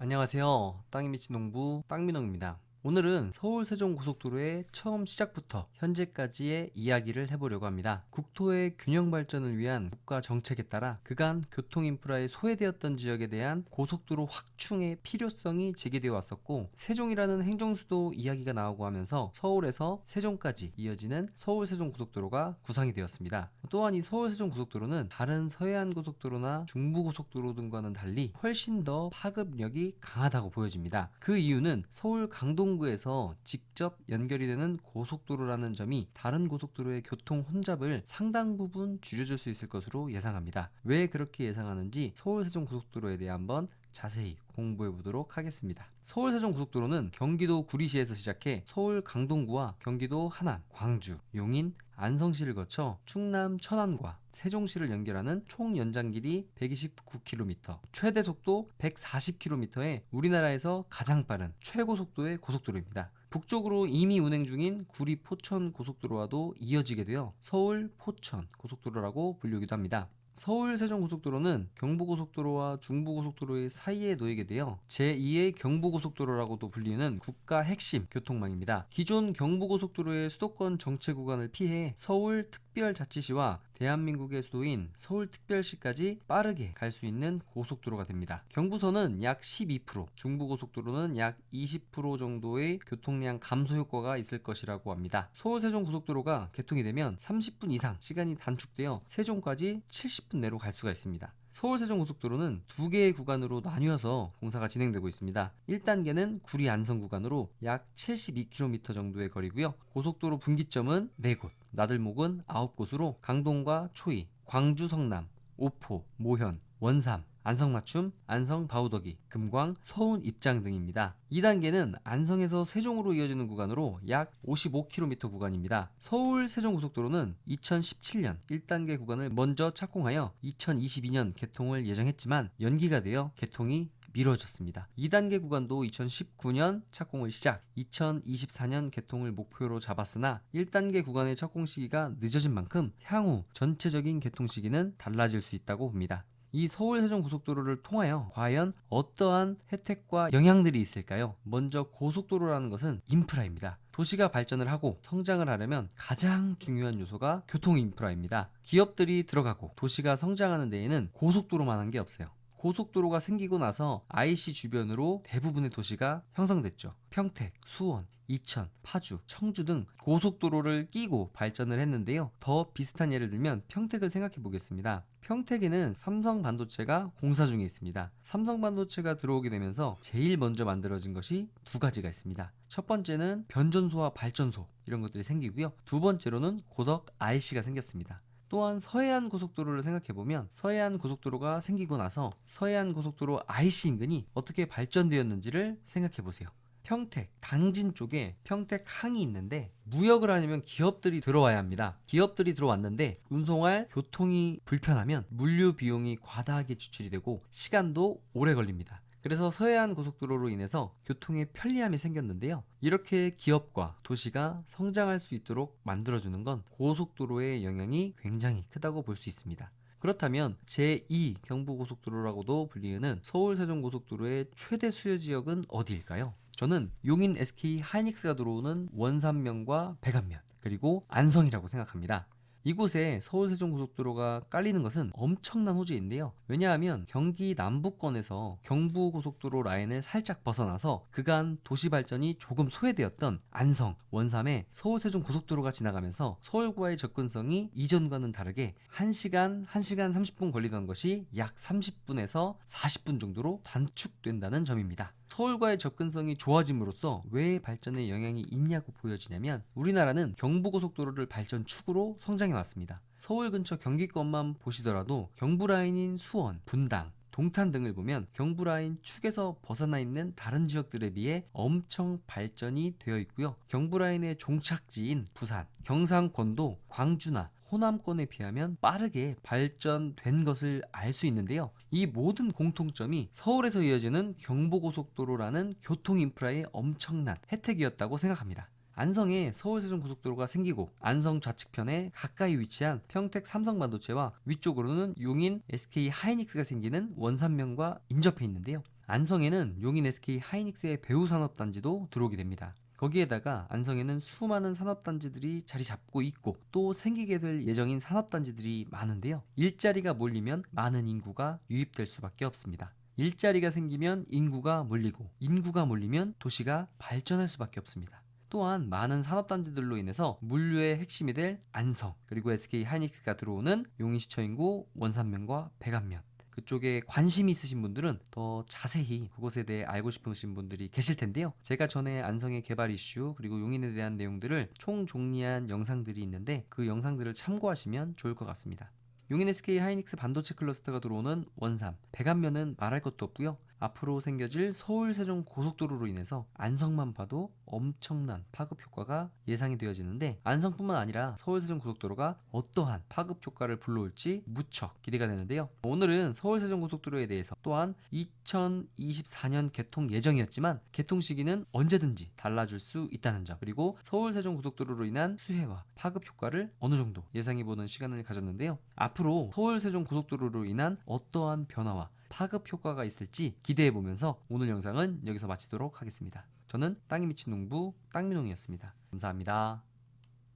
안녕하세요. 땅이 미친 농부 땅민홍입니다. 오늘은 서울 세종고속도로의 처음 시작부터 현재까지의 이야기를 해보려고 합니다. 국토의 균형 발전을 위한 국가 정책에 따라 그간 교통 인프라에 소외되었던 지역에 대한 고속도로 확충의 필요성이 제기되어 왔었고, 세종이라는 행정수도 이야기가 나오고 하면서 서울에서 세종까지 이어지는 서울 세종고속도로가 구상이 되었습니다. 또한 이 서울 세종고속도로는 다른 서해안 고속도로나 중부 고속도로 등과는 달리 훨씬 더 파급력이 강하다고 보여집니다. 그 이유는 서울 강동구에서 직접 연결이 되는 고속도로라는 점이 다른 고속도로의 교통 혼잡을 상당 부분 줄여줄 수 있을 것으로 예상합니다. 왜 그렇게 예상하는지 서울 세종고속도로에 대해 한번 자세히 공부해 보도록 하겠습니다. 서울 세종고속도로는 경기도 구리시에서 시작해 서울 강동구와 경기도 하남, 광주, 용인, 안성시를 거쳐 충남 천안과 세종시를 연결하는 총 연장 길이 129km, 최대 속도 140km의 우리나라에서 가장 빠른 최고 속도의 고속도로입니다. 북쪽으로 이미 운행 중인 구리 포천 고속도로와도 이어지게 되어 서울 포천 고속도로라고 불리기도 합니다. 서울 세종고속도로는 경부고속도로와 중부고속도로의 사이에 놓이게 되어 제2의 경부고속도로라고도 불리는 국가 핵심 교통망입니다. 기존 경부고속도로의 수도권 정체 구간을 피해 서울특별자치시와 대한민국의 수도인 서울특별시까지 빠르게 갈 수 있는 고속도로가 됩니다. 경부선은 약 12%, 중부고속도로는 약 20% 정도의 교통량 감소 효과가 있을 것이라고 합니다. 서울 세종고속도로가 개통이 되면 30분 이상 시간이 단축되어 세종까지 70분 내로 갈 수가 있습니다. 서울 세종고속도로는 두 개의 구간으로 나뉘어서 공사가 진행되고 있습니다. 1단계는 구리 안성 구간으로 약 72km 정도의 거리고요. 고속도로 분기점은 4곳, 나들목은 9곳으로 강동과 초이, 광주 성남, 오포, 모현, 원삼, 안성맞춤, 안성 바우더기, 금광, 서운 입장 등입니다. 2단계는 안성에서 세종으로 이어지는 구간으로 약 55km 구간입니다. 서울 세종고속도로는 2017년 1단계 구간을 먼저 착공하여 2022년 개통을 예정했지만 연기가 되어 개통이 미뤄졌습니다. 2단계 구간도 2019년 착공을 시작, 2024년 개통을 목표로 잡았으나 1단계 구간의 착공 시기가 늦어진 만큼 향후 전체적인 개통 시기는 달라질 수 있다고 봅니다. 이 서울 세종고속도로를 통하여 과연 어떠한 혜택과 영향들이 있을까요? 먼저 고속도로라는 것은 인프라입니다. 도시가 발전을 하고 성장을 하려면 가장 중요한 요소가 교통 인프라입니다. 기업들이 들어가고 도시가 성장하는 데에는 고속도로만한 게 없어요. 고속도로가 생기고 나서 IC 주변으로 대부분의 도시가 형성됐죠. 평택, 수원, 이천, 파주, 청주 등 고속도로를 끼고 발전을 했는데요. 더 비슷한 예를 들면 평택을 생각해 보겠습니다. 평택에는 삼성반도체가 공사 중에 있습니다. 삼성반도체가 들어오게 되면서 제일 먼저 만들어진 것이 두 가지가 있습니다. 첫 번째는 변전소와 발전소, 이런 것들이 생기고요. 두 번째로는 고덕 IC가 생겼습니다. 또한 서해안 고속도로를 생각해보면 서해안 고속도로가 생기고 나서 서해안 고속도로 IC 인근이 어떻게 발전되었는지를 생각해보세요. 평택, 당진 쪽에 평택 항이 있는데 무역을 하려면 기업들이 들어와야 합니다. 기업들이 들어왔는데 운송할 교통이 불편하면 물류 비용이 과다하게 지출이 되고 시간도 오래 걸립니다. 그래서 서해안 고속도로로 인해서 교통의 편리함이 생겼는데요. 이렇게 기업과 도시가 성장할 수 있도록 만들어주는 건 고속도로의 영향이 굉장히 크다고 볼 수 있습니다. 그렇다면 제2 경부고속도로라고도 불리는 서울 세종고속도로의 최대 수요 지역은 어디일까요? 저는 용인 SK 하이닉스가 들어오는 원산면과 백안면, 그리고 안성이라고 생각합니다. 이곳에 서울 세종고속도로가 깔리는 것은 엄청난 호재인데요. 왜냐하면 경기 남부권에서 경부고속도로 라인을 살짝 벗어나서 그간 도시 발전이 조금 소외되었던 안성, 원삼에 서울 세종고속도로가 지나가면서 서울과의 접근성이 이전과는 다르게 1시간 30분 걸리던 것이 약 30분에서 40분 정도로 단축된다는 점입니다. 서울과의 접근성이 좋아짐으로써 왜 발전에 영향이 있냐고 보여지냐면, 우리나라는 경부고속도로를 발전 축으로 성장해 왔습니다. 서울 근처 경기권만 보시더라도 경부라인인 수원, 분당, 동탄 등을 보면 경부라인 축에서 벗어나 있는 다른 지역들에 비해 엄청 발전이 되어 있고요. 경부라인의 종착지인 부산, 경상권도 광주나 호남권에 비하면 빠르게 발전된 것을 알 수 있는데요. 이 모든 공통점이 서울에서 이어지는 경부고속도로라는 교통 인프라의 엄청난 혜택이었다고 생각합니다. 안성에 서울세종고속도로가 생기고 안성 좌측편에 가까이 위치한 평택 삼성반도체와 위쪽으로는 용인 SK 하이닉스가 생기는 원산면과 인접해 있는데요. 안성에는 용인 SK 하이닉스의 배후산업단지도 들어오게 됩니다. 거기에다가 안성에는 수많은 산업단지들이 자리 잡고 있고 또 생기게 될 예정인 산업단지들이 많은데요. 일자리가 몰리면 많은 인구가 유입될 수밖에 없습니다. 일자리가 생기면 인구가 몰리고 인구가 몰리면 도시가 발전할 수밖에 없습니다. 또한 많은 산업단지들로 인해서 물류의 핵심이 될 안성 그리고 SK 하이닉스가 들어오는 용인시청 인구 원산면과 백안면 그쪽에 관심이 있으신 분들은 더 자세히 그것에 대해 알고 싶으신 분들이 계실 텐데요. 제가 전에 안성의 개발 이슈 그리고 용인에 대한 내용들을 총정리한 영상들이 있는데 그 영상들을 참고하시면 좋을 것 같습니다. 용인 SK 하이닉스 반도체 클러스터가 들어오는 원삼, 백안면은 말할 것도 없고요. 앞으로 생겨질 서울 세종 고속도로로 인해서 안성만 봐도 엄청난 파급 효과가 예상이 되어지는데 안성뿐만 아니라 서울 세종 고속도로가 어떠한 파급 효과를 불러올지 무척 기대가 되는데요. 오늘은 서울 세종 고속도로에 대해서 또한 2024년 개통 예정이었지만 개통 시기는 언제든지 달라질 수 있다는 점 그리고 서울 세종 고속도로로 인한 수혜와 파급 효과를 어느 정도 예상해보는 시간을 가졌는데요. 앞으로 서울 세종 고속도로로 인한 어떠한 변화와 파급 효과가 있을지 기대해보면서 오늘 영상은 여기서 마치도록 하겠습니다. 저는 땅이 미친 농부 땅민홍이었습니다. 감사합니다.